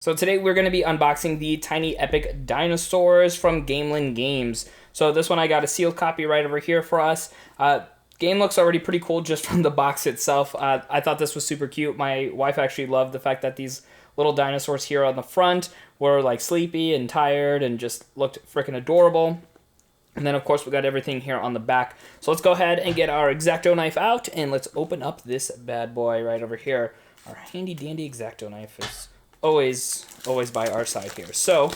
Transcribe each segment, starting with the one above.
So today we're going to be unboxing the Tiny Epic Dinosaurs from Gamelin Games. So this one I got a sealed copy right over here for us. Game looks already pretty cool just from the box itself. I thought this was super cute. My wife actually loved the fact that these little dinosaurs here on the front were like sleepy and tired and just looked freaking adorable. And then of course we got everything here on the back. So let's go ahead and get our X-Acto knife out and let's open up this bad boy right over here. Our handy dandy X-Acto knife is always by our side here. So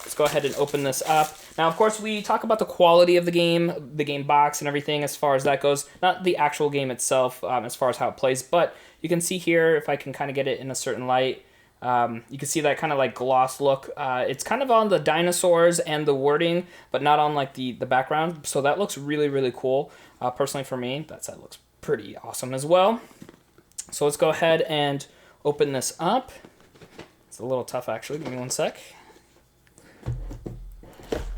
let's go ahead and open this up. Now, of course, we talk about the quality of the game box and everything as far as that goes. Not the actual game itself as far as how it plays, but you can see here, if I can kind of get it in a certain light, you can see that kind of like gloss look. It's kind of on the dinosaurs and the wording, but not on like the background. So that looks really, really cool. Personally for me, that side looks pretty awesome as well. So let's go ahead and open this up. It's a little tough, actually. Give me one sec.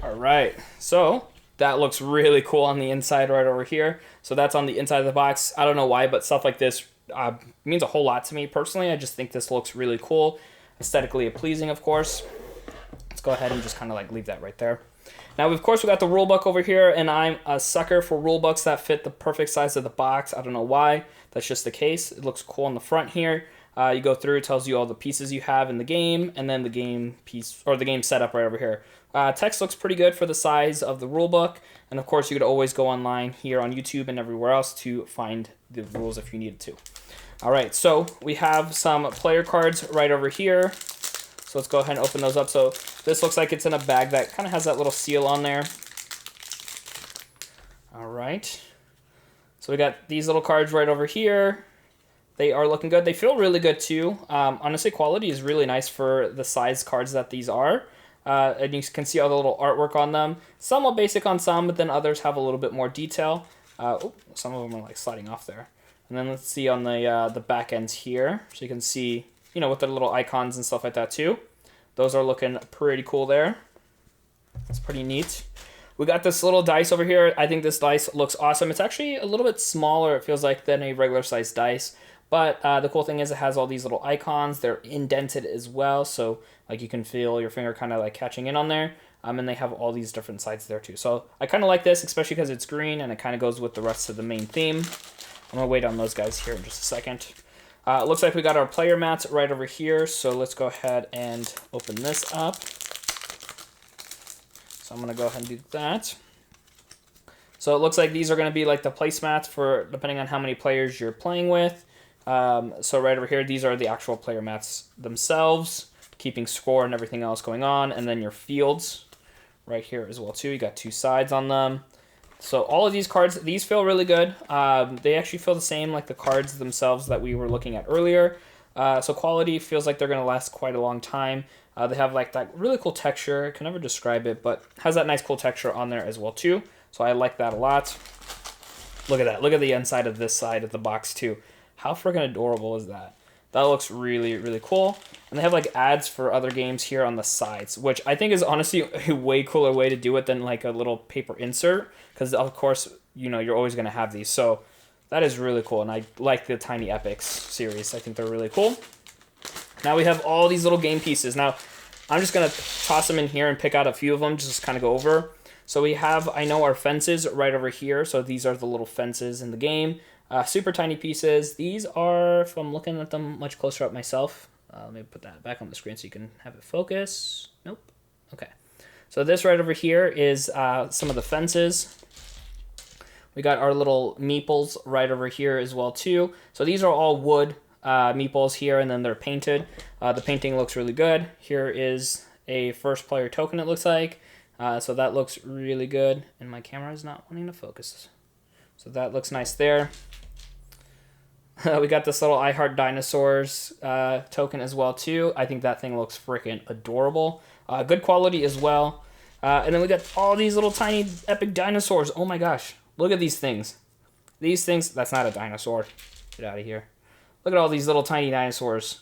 All right. So that looks really cool on the inside right over here. So that's on the inside of the box. I don't know why, but stuff like this means a whole lot to me personally. I just think this looks really cool. Aesthetically pleasing, of course. Let's go ahead and just kind of like leave that right there. Now, of course, we got the rule book over here, and I'm a sucker for rule books that fit the perfect size of the box. I don't know why. That's just the case. It looks cool on the front here. You go through, it tells you all the pieces you have in the game, and then the game piece, or the game setup right over here. Text looks pretty good for the size of the rule book, and of course you could always go online here on YouTube and everywhere else to find the rules if you needed to. Alright, so we have some player cards right over here. So let's go ahead and open those up. So this looks like it's in a bag that kind of has that little seal on there. Alright. So we got these little cards right over here. They are looking good. They feel really good too. Honestly, quality is really nice for the size cards that these are. And you can see all the little artwork on them. Somewhat basic on some, but then others have a little bit more detail. Some of them are like sliding off there. And then let's see on the back ends here. So you can see, you know, with the little icons and stuff like that too. Those are looking pretty cool there. It's pretty neat. We got this little dice over here. I think this dice looks awesome. It's actually a little bit smaller, it feels like, than a regular size dice. But the cool thing is it has all these little icons. They're indented as well, so like you can feel your finger kind of like catching in on there. And they have all these different sides there too. So I kind of like this, especially because it's green and it kind of goes with the rest of the main theme. I'm going to wait on those guys here in just a second. It looks like we got our player mats right over here, so let's go ahead and open this up. So I'm going to go ahead and do that. So it looks like these are going to be like the placemats for depending on how many players you're playing with. So right over here, these are the actual player mats themselves, keeping score and everything else going on, and then your fields right here as well too. You got two sides on them. So all of these cards, these feel really good. They actually feel the same like the cards themselves that we were looking at earlier. So quality feels like they're going to last quite a long time. They have like that really cool texture. I can never describe it, but has that nice cool texture on there as well too. So I like that a lot. Look at that. Look at the inside of this side of the box too. How freaking adorable is that? That looks really, really cool. And they have like ads for other games here on the sides, which I think is honestly a way cooler way to do it than like a little paper insert. Because of course, you know, you're always going to have these. So that is really cool. And I like the Tiny Epics series. I think they're really cool. Now we have all these little game pieces. Now I'm just going to toss them in here and pick out a few of them, just kind of go over. So we have, I know, our fences right over here. So these are the little fences in the game. Super tiny pieces. These are, if I'm looking at them much closer up myself, let me put that back on the screen so you can have it focus. Nope. Okay. So this right over here is some of the fences. We got our little meeples right over here as well too. So these are all wood meeples here, and then they're painted. The painting looks really good. Here is a first player token, it looks like. So that looks really good, and my camera is not wanting to focus. So that looks nice there. We got this little I Heart Dinosaurs token as well too. I think that thing looks freaking adorable. Good quality as well. And then we got all these little tiny epic dinosaurs. Oh my gosh. Look at these things. These things, that's not a dinosaur. Get out of here. Look at all these little tiny dinosaurs.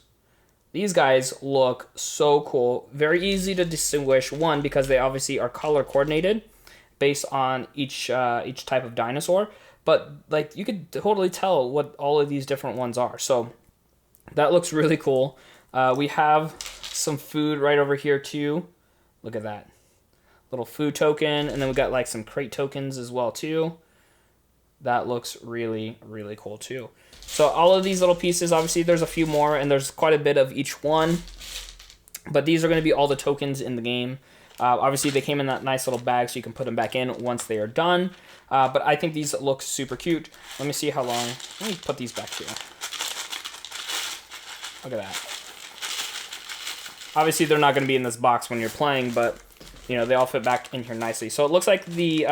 These guys look so cool. Very easy to distinguish. One, because they obviously are color coordinated based on each type of dinosaur. But like you could totally tell what all of these different ones are. So that looks really cool. We have some food right over here too. Look at that. Little food token, and then we got like some crate tokens as well too. That looks really, really cool too. So all of these little pieces, obviously there's a few more, and there's quite a bit of each one. But these are going to be all the tokens in the game. Obviously, they came in that nice little bag, so you can put them back in once they are done. But I think these look super cute. Let me see how long. Let me put these back here. Look at that. Obviously, they're not going to be in this box when you're playing, but you know, they all fit back in here nicely. So it looks like the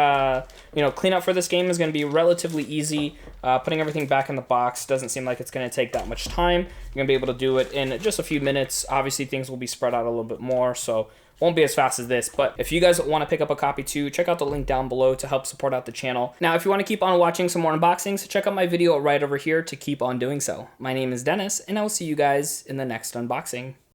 cleanup for this game is going to be relatively easy. Putting everything back in the box doesn't seem like it's going to take that much time. You're going to be able to do it in just a few minutes. Obviously, things will be spread out a little bit more, so won't be as fast as this. But if you guys want to pick up a copy too, check out the link down below to help support out the channel. Now, if you want to keep on watching some more unboxings, check out my video right over here to keep on doing so. My name is Dennis, and I will see you guys in the next unboxing.